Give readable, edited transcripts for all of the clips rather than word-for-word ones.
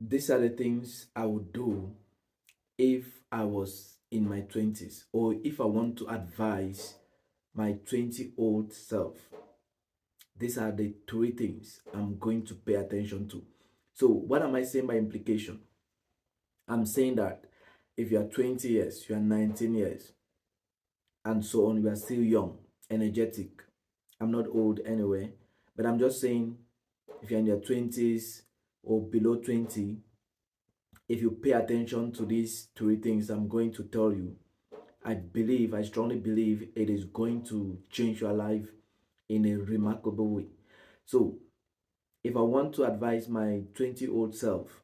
These are the things I would do if I was in my 20s, or if I want to advise my 20-old self. These are the three things I'm going to pay attention to. So, what am I saying by implication? I'm saying that if you are 20 years, you are 19 years, and so on, you are still young, energetic. I'm not old anyway, but I'm just saying if you're in your 20s or below 20, if you pay attention to these three things I'm going to tell you, I strongly believe it is going to change your life in a remarkable way. So, if I want to advise my 20-old self,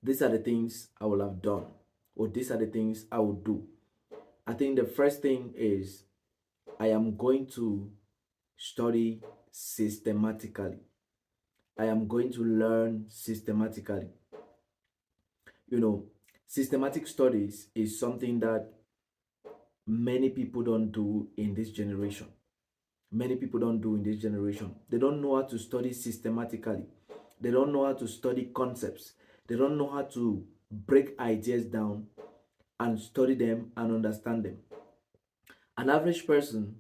these are the things I will have done, or these are the things I will do. I think the first thing is I am going to study systematically. I am going to learn systematically. You know, systematic studies is something that many people don't do in this generation. Many people don't do in this generation. They don't know how to study systematically. They don't know how to study concepts. They don't know how to break ideas down and study them and understand them. An average person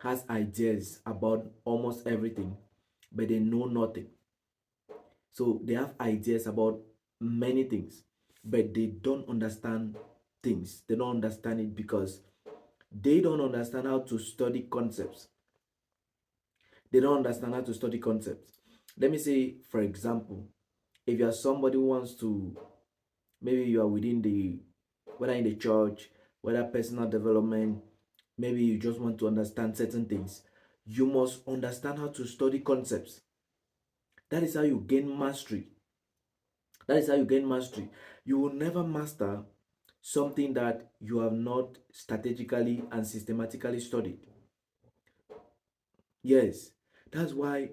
has ideas about almost everything, but they know nothing. So they have ideas about many things, but they don't understand things. They don't understand it because they don't understand how to study concepts. They don't understand how to study concepts. Let me say, for example, if you are somebody who wants to, maybe you are within the, whether in the church, whether personal development, maybe you just want to understand certain things, you must understand how to study concepts. That is how you gain mastery. That is how you gain mastery. You will never master something that you have not strategically and systematically studied. Yes, that's why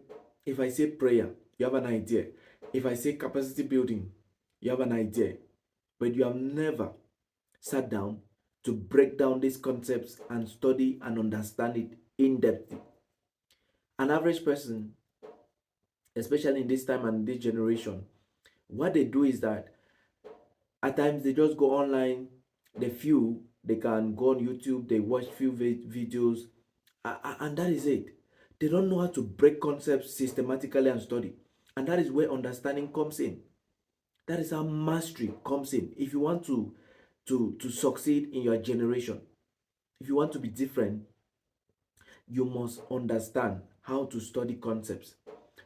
if I say prayer, you have an idea. If I say capacity building, you have an idea. But you have never sat down to break down these concepts and study and understand it in depth. An average person, especially in this time and this generation, what they do is that at times they just go online, they can go on YouTube, they watch few videos, and that is it. They don't know how to break concepts systematically and study, and that is where understanding comes in. That is how mastery comes in. If you want to succeed in your generation, if you want to be different, you must understand how to study concepts.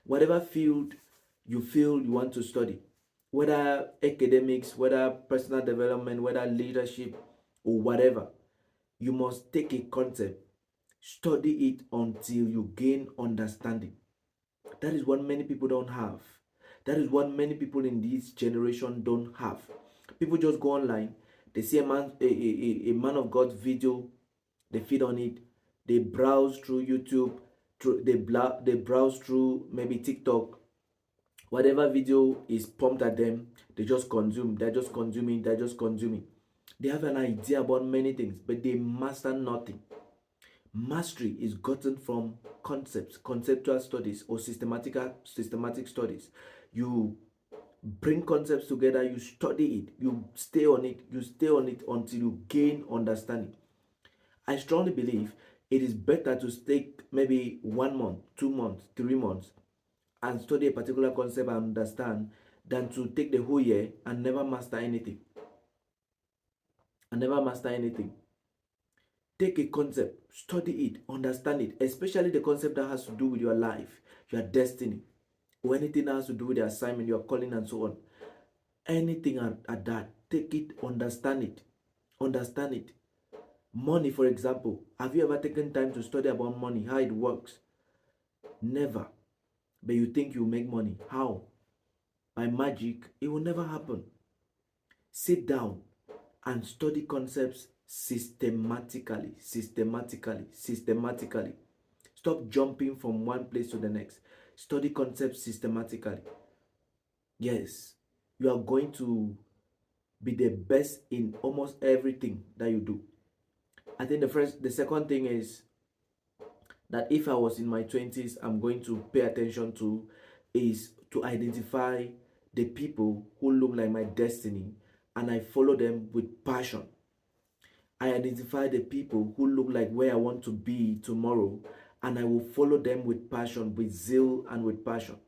Whatever field you feel you want to study, whether academics, whether personal development, whether leadership, or whatever, you must take a concept, study it until you gain understanding. That is what many people don't have. That is what many people in this generation don't have. People just go online, they see a man of God video, they feed on it, they browse through YouTube, they browse through maybe TikTok, whatever video is pumped at them, they just consume. They're just consuming, they're just consuming. They have an idea about many things, but they master nothing. Mastery is gotten from concepts, conceptual studies, or systematic studies. You bring concepts together, you study it, you stay on it, you stay on it until you gain understanding. I strongly believe it is better to take maybe 1 month, 2 months, 3 months and study a particular concept and understand than to take the whole year and never master anything. And never master anything. Take a concept, study it, understand it, especially the concept that has to do with your life, your destiny, or anything that has to do with the assignment, your calling, and so on. Anything at that, take it, understand it. Understand it. Money, for example. Have you ever taken time to study about money, how it works? Never. But you think you make money. How? By magic. It will never happen. Sit down and study concepts systematically, systematically, systematically. Stop jumping from one place to the next. Study concepts systematically. Yes, you are going to be the best in almost everything that you do. I think the second thing is that if I was in my 20s, I'm going to pay attention to is to identify the people who look like my destiny and I follow them with passion. I identify the people who look like where I want to be tomorrow and I will follow them with passion, with zeal, and with passion.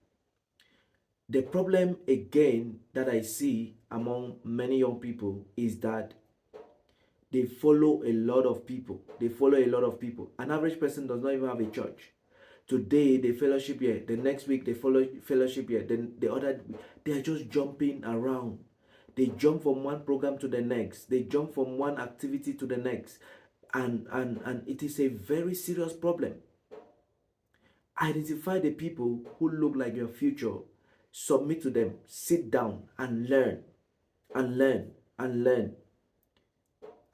The problem again that I see among many young people is that they follow a lot of people. They follow a lot of people. An average person does not even have a church. Today they fellowship here, the next week they follow fellowship here, then the other, they are just jumping around. They jump from one program to the next. They jump from one activity to the next. And it is a very serious problem. Identify the people who look like your future. Submit to them. Sit down and learn. And learn. And learn.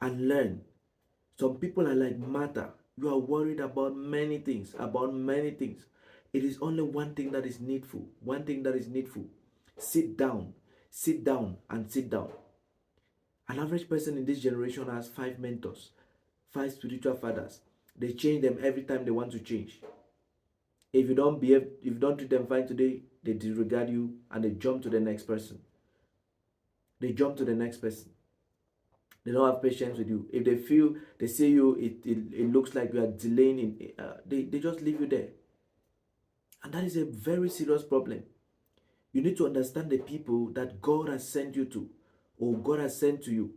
And learn. Some people are like Martha. You are worried about many things. About many things. It is only one thing that is needful. One thing that is needful. Sit down. Sit down and sit down. An average person in this generation has 5 mentors, 5 spiritual fathers. They change them every time they want to change. If you don't treat them fine today, they disregard you and they jump to the next person. They jump to the next person. They don't have patience with you. If they see you, it looks like you are delaying, they just leave you there. And that is a very serious problem. You need to understand the people that God has sent you to, or God has sent to you.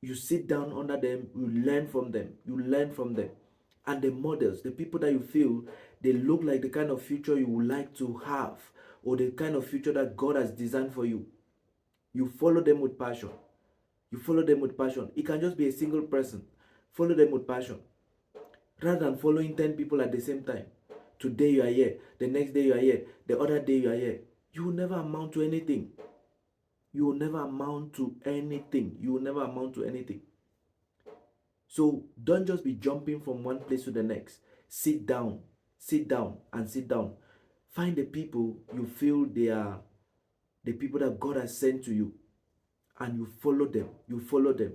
You sit down under them, you learn from them, And the models, the people that you feel, they look like the kind of future you would like to have, or the kind of future that God has designed for you. You follow them with passion. It can just be a single person. Follow them with passion. Rather than following 10 people at the same time. Today you are here, the next day you are here, the other day you are here. You will never amount to anything. You will never amount to anything. So don't just be jumping from one place to the next. Sit down, and sit down. Find the people you feel they are the people that God has sent to you, and you follow them. You follow them.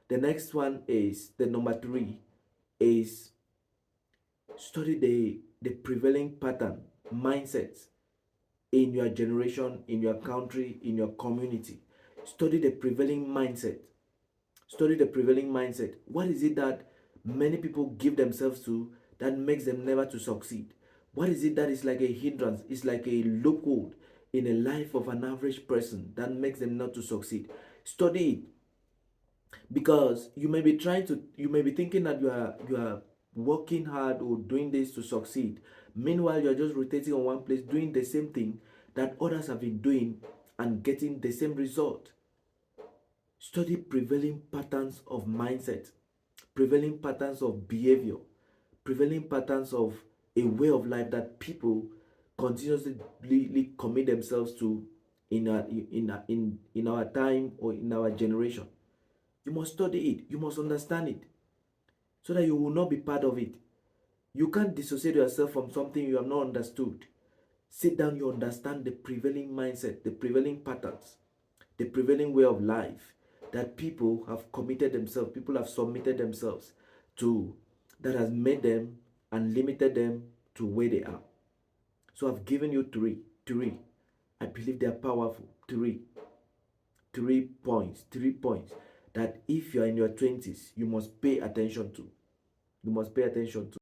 The next one is the number 3 is study the prevailing pattern, mindsets in your generation, in your country, in your community. Study the prevailing mindset. What is it that many people give themselves to that makes them never to succeed? What is it that is like a hindrance? It's like a loophole in the life of an average person that makes them not to succeed. Study it. Because you may be thinking that you are working hard or doing this to succeed. Meanwhile, you are just rotating on one place, doing the same thing that others have been doing and getting the same result. Study prevailing patterns of mindset, prevailing patterns of behavior, prevailing patterns of a way of life that people continuously commit themselves to in our time or in our generation. You must study it. You must understand it so that you will not be part of it. You can't dissociate yourself from something you have not understood. Sit down, you understand the prevailing mindset, the prevailing patterns, the prevailing way of life that people have committed themselves, people have submitted themselves to, that has made them and limited them to where they are. So I've given you three. I believe they are powerful. Three points that if you are in your 20s, you must pay attention to.